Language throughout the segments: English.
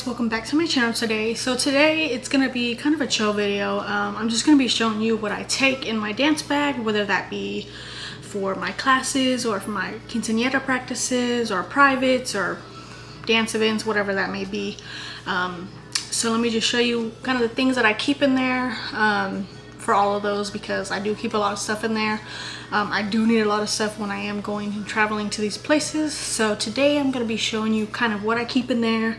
welcome back to my channel today. So today it's gonna be kind of a chill video. I'm just gonna be showing you what I take in my dance bag, whether that be for my classes or for my quinceañera practices or privates or dance events, whatever that may be. So let me just show you kind of the things that I keep in there for all of those, because I do keep a lot of stuff in there. I do need a lot of stuff when I am going and traveling to these places. So today I'm going to be showing you kind of what I keep in there,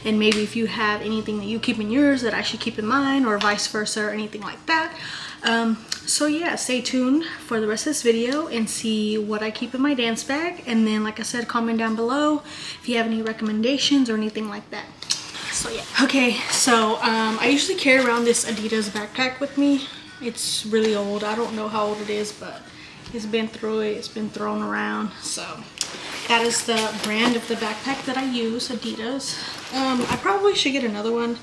and maybe if you have anything that you keep in yours that I should keep in mine, or vice versa, or anything like that. So yeah, stay tuned for the rest of this video and see what I keep in my dance bag. And then, like I said, comment down below if you have any recommendations or anything like that. So yeah. Okay, so I usually carry around this Adidas backpack with me. It's really old. I don't know how old it is, but it's been through it. It's been thrown around. So that is the brand of the backpack that I use, Adidas. I probably should get another one.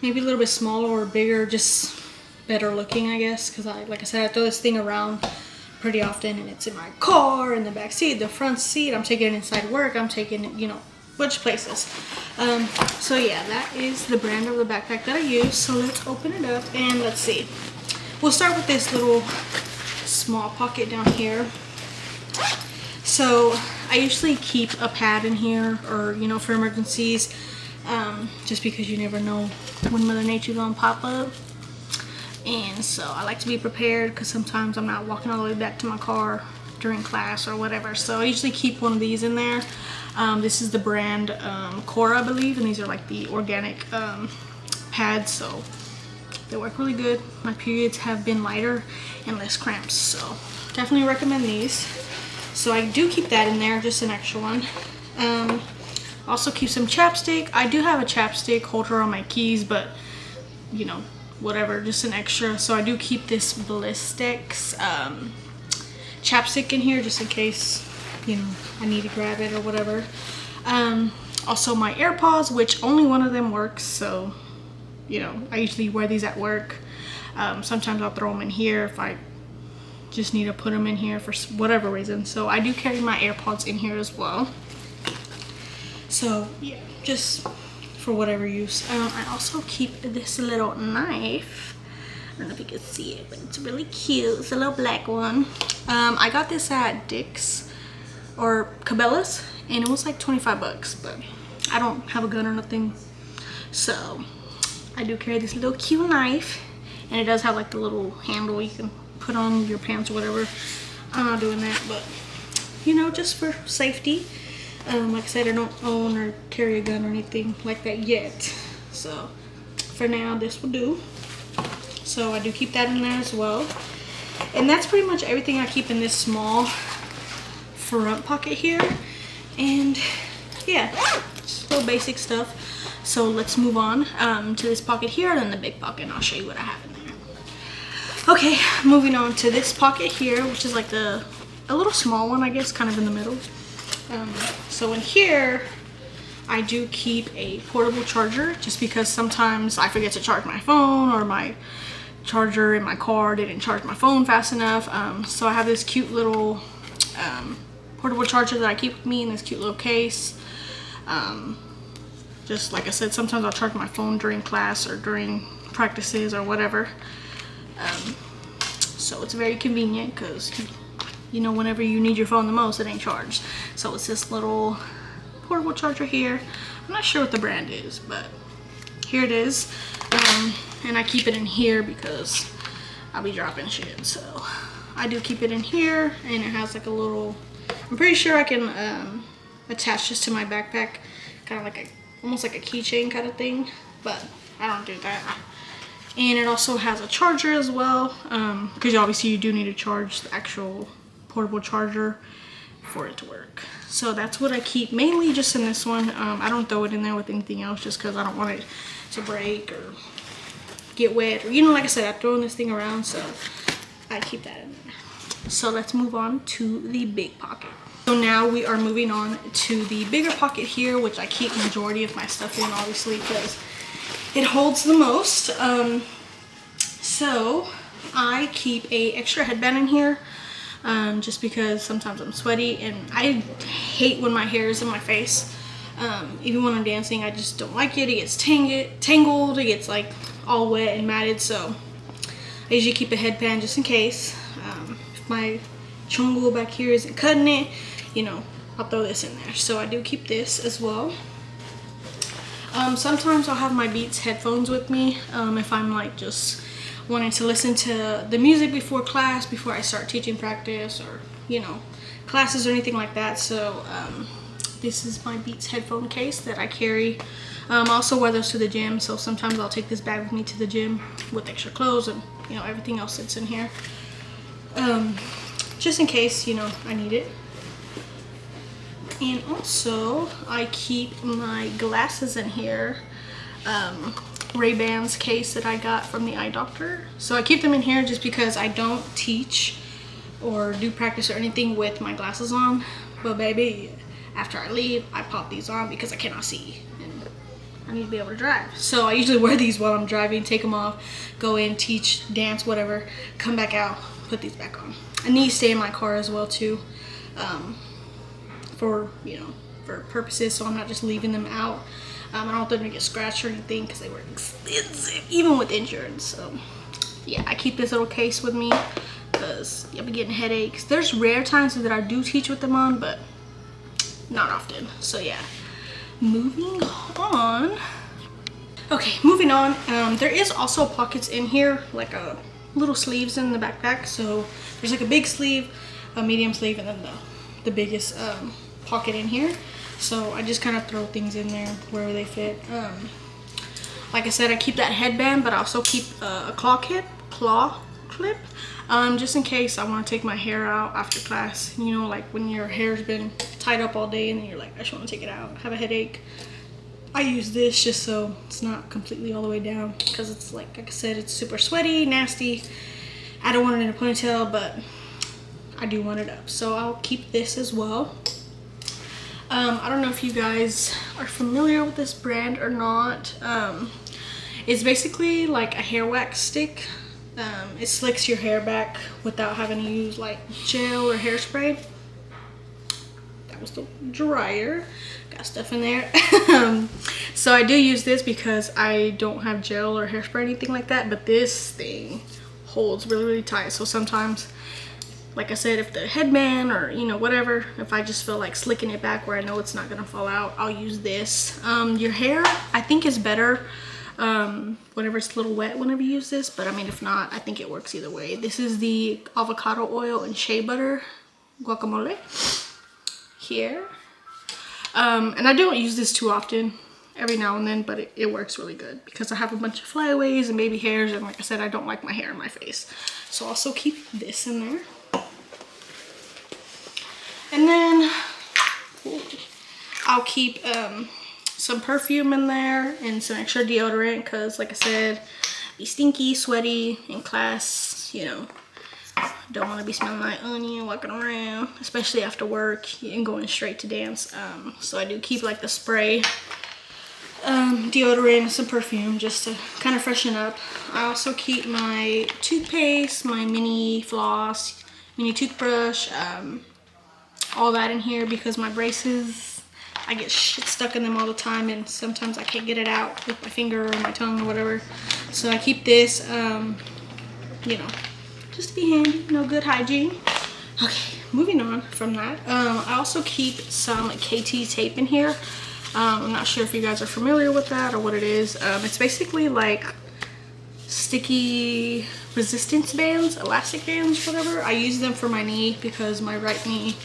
Maybe a little bit smaller or bigger, just better looking, I guess. Because like I said, I throw this thing around pretty often, and it's in my car, in the back seat, the front seat. I'm taking it inside work. I'm taking it, you know, bunch of places. So yeah, that is the brand of the backpack that I use. So let's open it up and let's see. We'll start with this little small pocket down here. So I usually keep a pad in here, or you know, for emergencies, just because you never know when Mother Nature gonna pop up. And so I like to be prepared, because sometimes I'm not walking all the way back to my car during class or whatever. So I usually keep one of these in there. This is the brand Cora, I believe, and these are like the organic pads, so they work really good. My periods have been lighter and less cramps, so definitely recommend these. So I do keep that in there, just an extra one. Also keep some chapstick. I do have a chapstick holder on my keys, but you know, whatever, just an extra. So I do keep this Ballistics chapstick in here, just in case, you know, I need to grab it or whatever. Also my AirPods, which only one of them works, so you know, I usually wear these at work. Sometimes I'll throw them in here if I just need to put them in here for whatever reason. So I do carry my AirPods in here as well. So yeah, just for whatever use. I also keep this little knife. I don't know if you can see it, but it's really cute. It's a little black one. I got this at Dick's or Cabela's, and it was like 25 bucks, but I don't have a gun or nothing, so I do carry this little cute knife, and it does have like the little handle you can put on your pants or whatever. I'm not doing that, but you know, just for safety. Like I said, I don't own or carry a gun or anything like that yet, so for now this will do. So I do keep that in there as well. And that's pretty much everything I keep in this small front pocket here. And yeah, just little basic stuff. So let's move on to this pocket here, and then the big pocket, and I'll show you what I have in there. Okay, moving on to this pocket here, which is like a little small one, I guess, kind of in the middle. So in here, I do keep a portable charger, just because sometimes I forget to charge my phone, or my charger in my car didn't charge my phone fast enough. So I have this cute little portable charger that I keep with me in this cute little case. Just like I said, sometimes I'll charge my phone during class or during practices or whatever. So it's very convenient, because you know, whenever you need your phone the most, it ain't charged. So it's this little portable charger here. I'm not sure what the brand is, but here it is. And I keep it in here because I'll be dropping shit, so I do keep it in here. And it has like a little, I'm pretty sure I can attach this to my backpack, kind of like almost like a keychain kind of thing, but I don't do that. And it also has a charger as well, because obviously you do need to charge the actual portable charger for it to work. So that's what I keep mainly just in this one. I don't throw it in there with anything else, just because I don't want it to break or get wet, or you know, like I said, I'm throwing this thing around, so I keep that in there. So let's move on to the big pocket. So now we are moving on to the bigger pocket here, which I keep majority of my stuff in, obviously, because it holds the most. So I keep a extra headband in here, just because sometimes I'm sweaty, and I hate when my hair is in my face. Even when I'm dancing, I just don't like it. It gets tangled, it gets like all wet and matted, so I usually keep a headband just in case. If my chongo back here isn't cutting it, you know, I'll throw this in there. So I do keep this as well. Sometimes I'll have my Beats headphones with me if I'm like just wanting to listen to the music before class, before I start teaching practice or, you know, classes or anything like that. So this is my Beats headphone case that I carry. I also wear those to the gym, so sometimes I'll take this bag with me to the gym with extra clothes and, you know, everything else that's in here. Just in case, you know, I need it. And also, I keep my glasses in here. Ray-Bans case that I got from the eye doctor. So I keep them in here just because I don't teach or do practice or anything with my glasses on. But baby, after I leave, I pop these on because I cannot see and I need to be able to drive. So I usually wear these while I'm driving, take them off, go in, teach, dance, whatever, come back out, put these back on. And these stay in my car as well too, for, you know, for purposes, so I'm not just leaving them out. I don't want them to get scratched or anything because they were expensive, even with insurance. So yeah, I keep this little case with me because I'll be getting headaches. There's rare times that I do teach with them on, but not often. So yeah, moving on. Okay, moving on. There is also pockets in here, like a little sleeves in the backpack. So there's like a big sleeve, a medium sleeve, and then the biggest pocket in here. So I just kind of throw things in there wherever they fit. Like I said, I keep that headband, but I also keep a claw clip, just in case I want to take my hair out after class. You know, like when your hair's been tied up all day and then you're like, I just want to take it out, have a headache. I use this just so it's not completely all the way down, because it's like I said, it's super sweaty, nasty. I don't want it in a ponytail, but I do want it up. So I'll keep this as well. I don't know if you guys are familiar with this brand or not. It's basically like a hair wax stick. It slicks your hair back without having to use like gel or hairspray. That was the dryer. Got stuff in there. So I do use this because I don't have gel or hairspray or anything like that, but this thing holds really, really tight. So sometimes, like I said, if the headband or, you know, whatever, if I just feel like slicking it back where I know it's not gonna fall out, I'll use this. Your hair, I think, is better whenever it's a little wet whenever you use this, but I mean, if not, I think it works either way. This is the avocado oil and shea butter guacamole here. And I don't use this too often, every now and then, but it works really good because I have a bunch of flyaways and baby hairs, and like I said, I don't like my hair in my face. So I'll also keep this in there. And then I'll keep some perfume in there and some extra deodorant because, like I said, be stinky, sweaty in class, you know. Don't want to be smelling like onion walking around, especially after work and going straight to dance. So I do keep like the spray, deodorant, and some perfume just to kind of freshen up. I also keep my toothpaste, my mini floss, mini toothbrush, all that in here because my braces, I get shit stuck in them all the time and sometimes I can't get it out with my finger or my tongue or whatever. So I keep this, you know, just to be handy, you know, good hygiene. Okay, moving on from that. I also keep some KT tape in here. I'm not sure if you guys are familiar with that or what it is. It's basically like sticky resistance bands, elastic bands, whatever. I use them for my knee because my right knee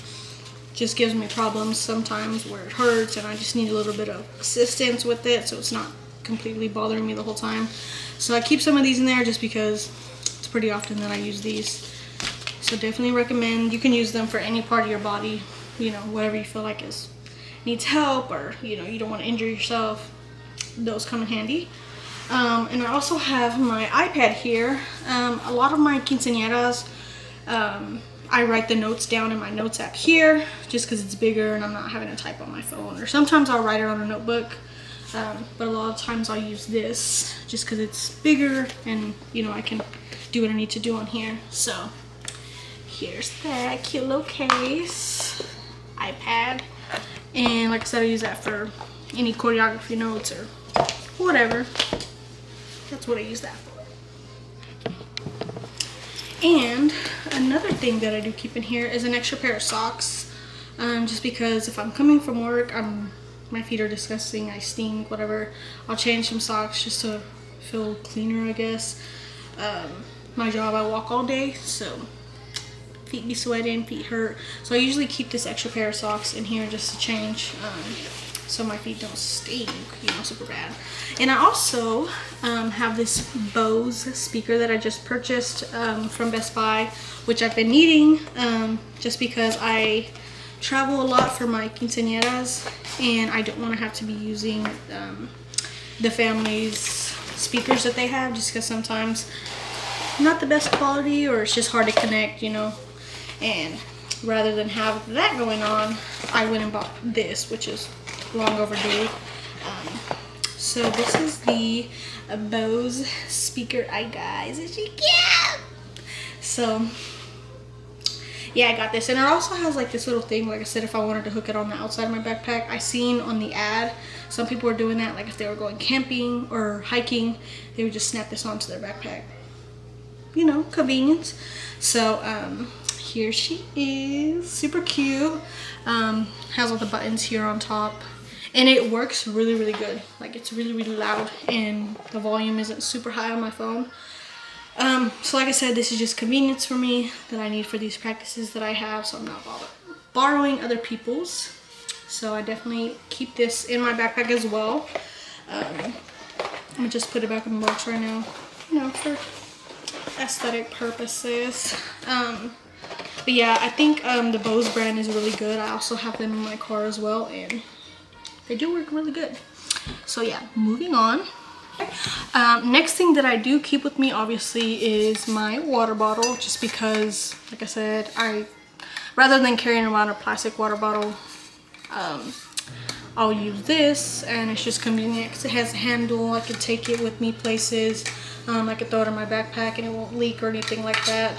just gives me problems sometimes where it hurts and I just need a little bit of assistance with it so it's not completely bothering me the whole time. So I keep some of these in there just because it's pretty often that I use these. So definitely recommend. You can use them for any part of your body, you know, whatever you feel like needs help, or you know, you don't want to injure yourself. Those come in handy. And I also have my iPad here. A lot of my quinceañeras, I write the notes down in my notes app here just because it's bigger and I'm not having to type on my phone, or sometimes I'll write it on a notebook, but a lot of times I'll use this just because it's bigger and, you know, I can do what I need to do on here. So here's that cute little case, iPad. And like I said, I use that for any choreography notes or whatever. That's what I use that for. And another thing that I do keep in here is an extra pair of socks. Just because if I'm coming from work, my feet are disgusting, I stink, whatever. I'll change some socks just to feel cleaner, I guess. My job, I walk all day, so feet be sweating, feet hurt. So I usually keep this extra pair of socks in here just to change, so my feet don't stink, you know, super bad. And I also have this Bose speaker that I just purchased from Best Buy, which I've been needing just because I travel a lot for my quinceañeras, and I don't want to have to be using the family's speakers that they have, just because sometimes not the best quality, or it's just hard to connect, you know. And rather than have that going on, I went and bought this, which is long overdue. So this is the Bose speaker I got. Isn't she cute? So yeah, I got this, and it also has like this little thing, like I said, if I wanted to hook it on the outside of my backpack. I seen on the ad some people were doing that, like if they were going camping or hiking, they would just snap this onto their backpack, you know, convenience. So here she is, super cute. Has all the buttons here on top, and it works really, really good. Like, it's really, really loud, and the volume isn't super high on my phone. So like I said, this is just convenience for me that I need for these practices that I have, so I'm not borrowing other people's. So I definitely keep this in my backpack as well. I'm gonna just put it back in the box right now, you know, for aesthetic purposes. But yeah, I think the Bose brand is really good. I also have them in my car as well, and they do work really good. So yeah, moving on. Next thing that I do keep with me, obviously, is my water bottle, just because, like I said, rather than carrying around a plastic water bottle, I'll use this, and it's just convenient because it has a handle. I can take it with me places. I can throw it in my backpack and it won't leak or anything like that.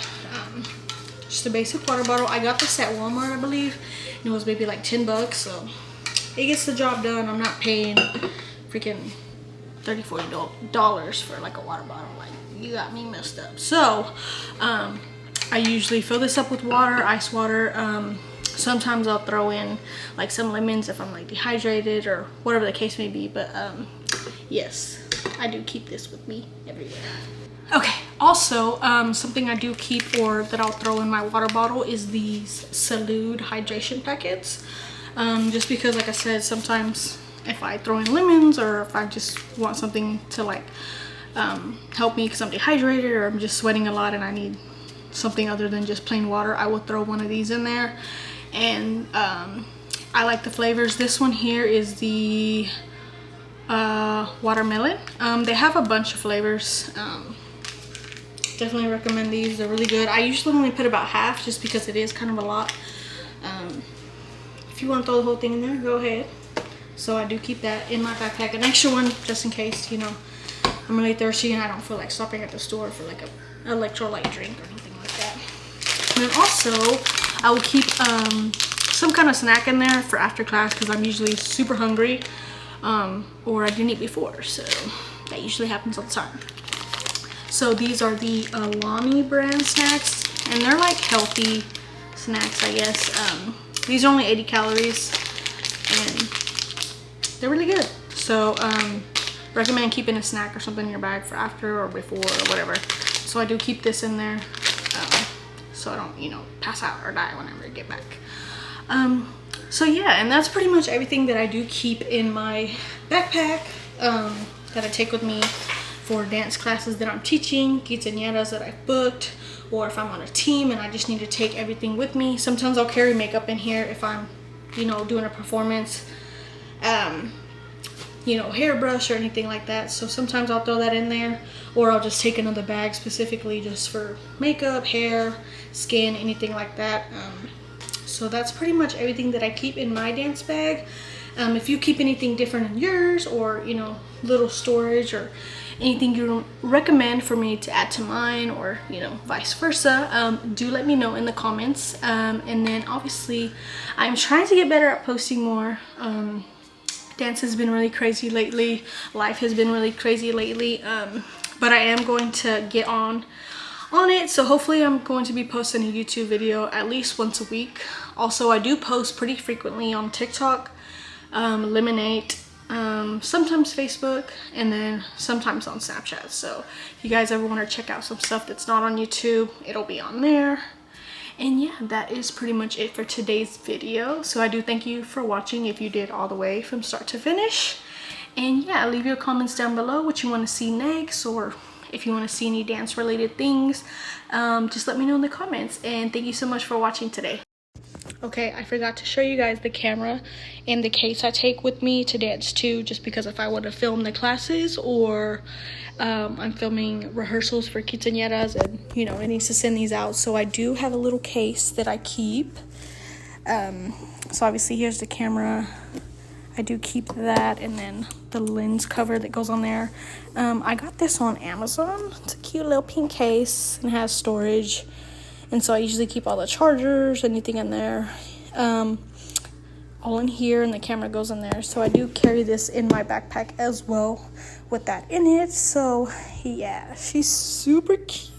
Just a basic water bottle. I got this at Walmart, I believe, and it was maybe like 10 bucks, so it gets the job done. I'm not paying freaking $30-40 for like a water bottle. Like, you got me messed up. So I usually fill this up with water, ice water. Sometimes I'll throw in like some lemons if I'm like dehydrated or whatever the case may be. But yes, I do keep this with me everywhere. Okay, also something I do keep, or that I'll throw in my water bottle, is these Salud hydration packets. Just because, like I said, sometimes if I throw in lemons, or if I just want something to like help me because I'm dehydrated or I'm just sweating a lot and I need something other than just plain water, I will throw one of these in there. And I like the flavors. This one here is the watermelon. They have a bunch of flavors. Definitely recommend these. They're really good. I usually only put about half just because it is kind of a lot. If you want to throw the whole thing in there, go ahead. So I do keep that in my backpack, an extra one just in case, you know, I'm really thirsty and I don't feel like stopping at the store for like a electrolyte drink or anything like that. And then also I will keep some kind of snack in there for after class, because I'm usually super hungry, or I didn't eat before, so that usually happens all the time. So these are the Alani brand snacks, and they're like healthy snacks, I guess. These are only 80 calories and they're really good. So recommend keeping a snack or something in your bag for after or before or whatever. So I do keep this in there so I don't, you know, pass out or die whenever I get back. So yeah, and that's pretty much everything that I do keep in my backpack that I take with me for dance classes that I'm teaching, quinceañeras that I've booked, or if I'm on a team and I just need to take everything with me. Sometimes I'll carry makeup in here if I'm, you know, doing a performance, you know, hairbrush or anything like that. So sometimes I'll throw that in there, or I'll just take another bag specifically just for makeup, hair, skin, anything like that. So that's pretty much everything that I keep in my dance bag. If you keep anything different in yours, or you know, little storage or anything you recommend for me to add to mine, or you know, vice versa, do let me know in the comments. And then obviously I'm trying to get better at posting more. Dance has been really crazy lately, life has been really crazy lately, but I am going to get on it. So hopefully I'm going to be posting a YouTube video at least once a week. Also, I do post pretty frequently on TikTok, Lemonade, sometimes Facebook, and then sometimes on Snapchat. So if you guys ever want to check out some stuff that's not on YouTube, it'll be on there. And yeah, that is pretty much it for today's video. So I do thank you for watching if you did all the way from start to finish. And yeah, leave your comments down below what you want to see next, or if you want to see any dance related things, just let me know in the comments. And thank you so much for watching today. Okay, I forgot to show you guys the camera and the case I take with me to dance too, just because if I want to film the classes, or I'm filming rehearsals for quinceañeras, and you know, it needs to send these out. So I do have a little case that I keep. So obviously here's the camera. I do keep that, and then the lens cover that goes on there. I got this on Amazon. It's a cute little pink case and has storage. And so I usually keep all the chargers, anything in there, all in here, and the camera goes in there. So I do carry this in my backpack as well with that in it. So yeah, she's super cute.